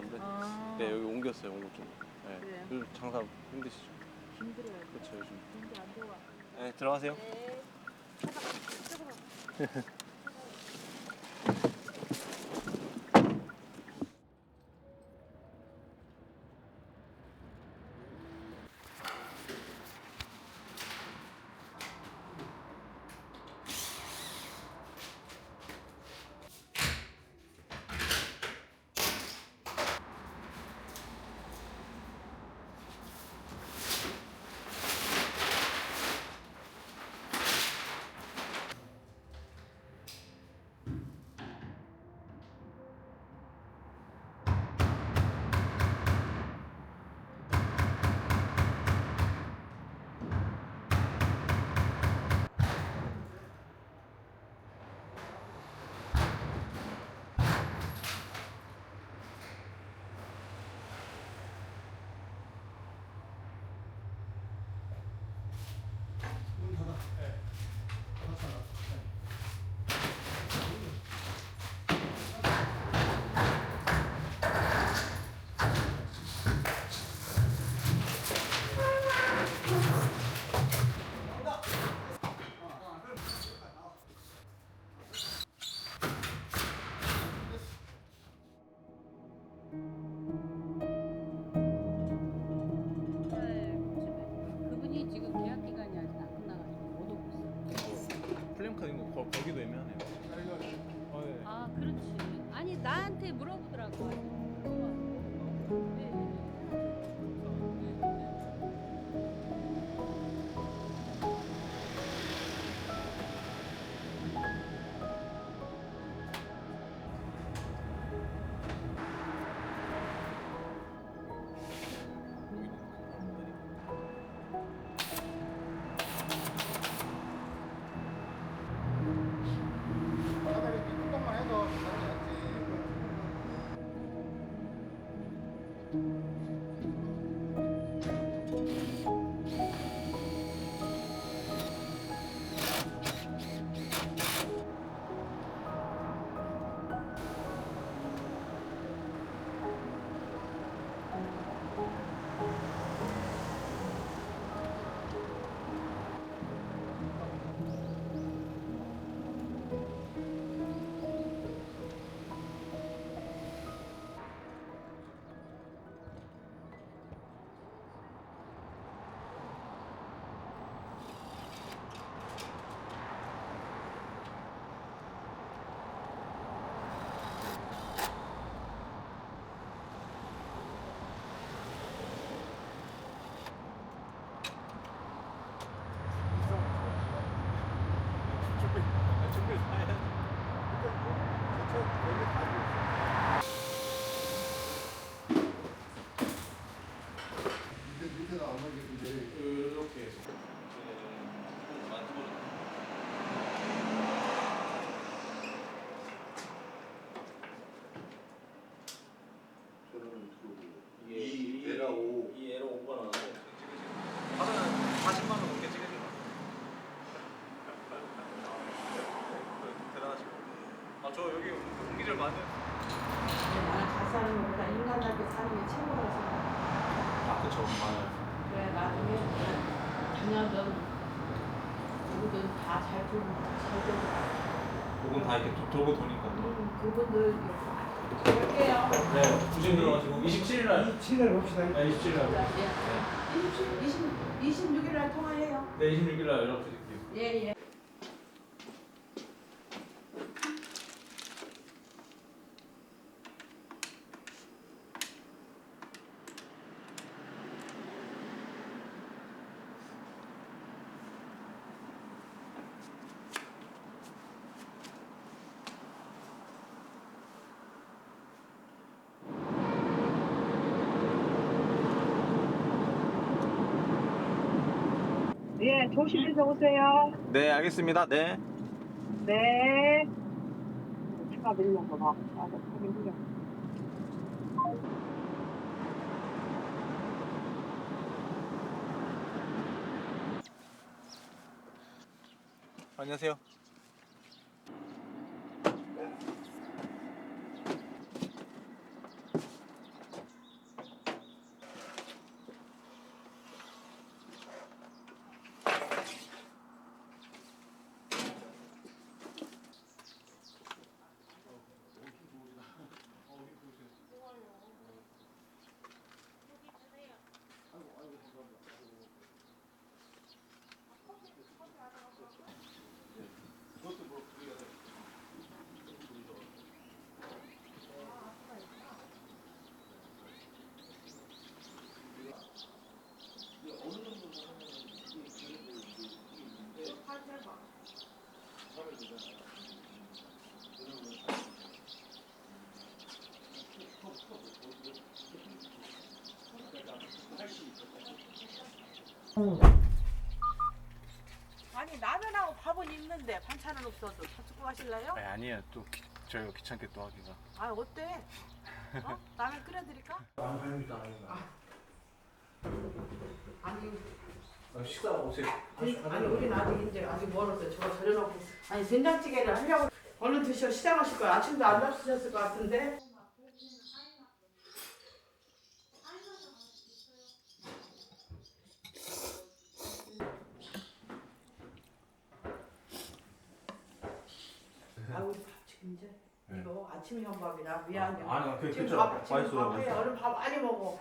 있었는데 아. 네 여기 옮겼어요 원고 좀. 네. 그래요? 요즘 장사 힘드시죠? 힘들어요. 그렇죠 요즘. 경기 안 좋아. 네 들어가세요. 네. 그분이 지금 계약 기간이 아직 안 끝나가지고 못 오고 있어. 플랜카드 이거 거기도 애매하네요. 네. 아, 그렇지. 아니 나한테 물어보더라고. 네. 밑에다 안 하겠는데 이렇게 해서 저는 들어오고 이 에라 5 이 에러 5가 나왔는데 하루에 40만 원 넘게 찍으시나? 대단하시고. 아저 여기 옮기질 많은. 나는 잘 사는 것보다 인간답게 사는 게 최고라고 생각해. 아 그쵸 많아요. 그래 나중에 자녀든 누구든 다 잘 돌고 잘 되고. 요건 다 이렇게 돌고 도니까. 그분들 볼게요. 네, 조심 들어가시고 27일 날. 27일 봅시다. 네, 27일 날. 예. 26일 날 통화해요. 네, 26일 날 연락 드릴게요. 예 예. 예, 조심해서 오세요. 네, 알겠습니다. 네. 네. 차가 밀려서 막, 하긴 그래. 안녕하세요. 아니 라면하고 밥은 있는데 반찬은 없어도 다 갖고 가실래요? 아니에요. 또 저희가 귀찮게 또 하기가. 아 어때? 어? 라면 끓여드릴까? 아니 식사 오세요. 아니 우리는 아직 이제 아직 멀었어요. 저거 절여놓고 아니 된장찌개를 하려고 얼른 드셔 시장하실 거예요. 아침도 안 잡수셨을 것 같은데. 아 우리 밥 지금 이제 이거 아침 현밥이라 미안해. 아니, 지금 그쵸. 밥 지금 맛있어요, 밥 해. 얼른 밥 많이 먹어.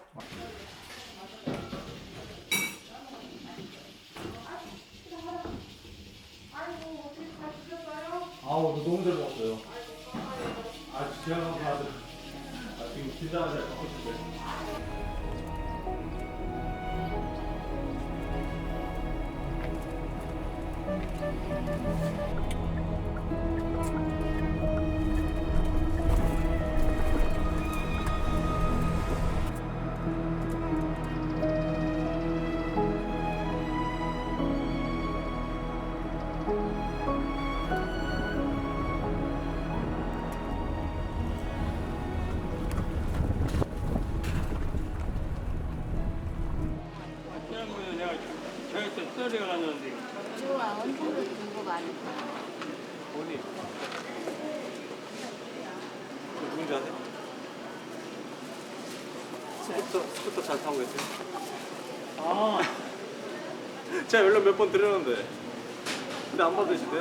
아우, 너무 잘 먹었어요. 아, 그냥 한번 가자. 지금 긴장하지 않고 있는데. 지난번에 내가 저한테 썰이가 났는데 좋아, 언제도 중국 아니까. 어디? 누군지 아세요? 스쿠터 잘 타고 계세요? 아 제가 연락 몇 번 드렸는데 근데 안 받으시대?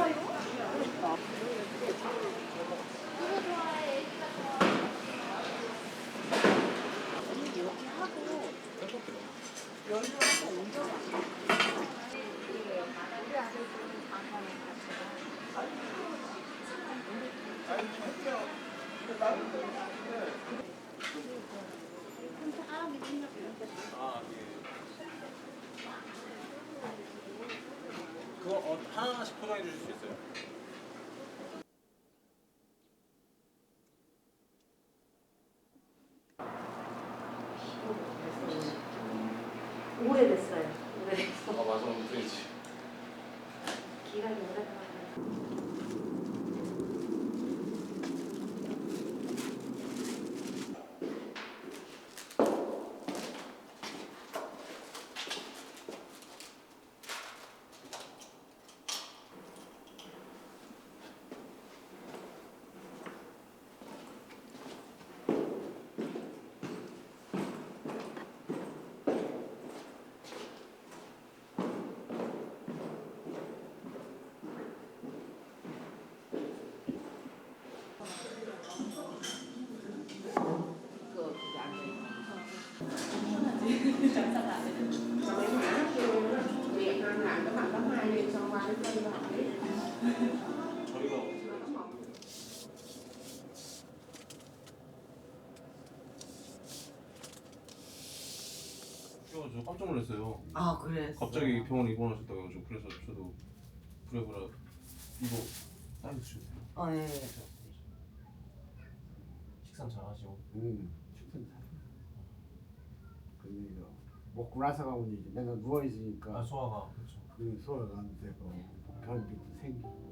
아, 예. 그거 하나씩 포장해 주실 수 있어요? 오래됐어요. 오래됐어. 아, 맞아, 프렌치. 기간이 오래돼가지고. 저희가 저 깜짝 놀랐어요. 아 그래. 갑자기 병원에 입원하셨다고 해가지고 그래서 저도 그래 이거 사인 주세요. 어 예. 식사 잘 하시고. 식사 잘. 근데 이거 먹고 나서 가면 이제 맨날 누워 있으니까 소화가 그렇죠. 그 소화가 안 되고 변비도 생기고.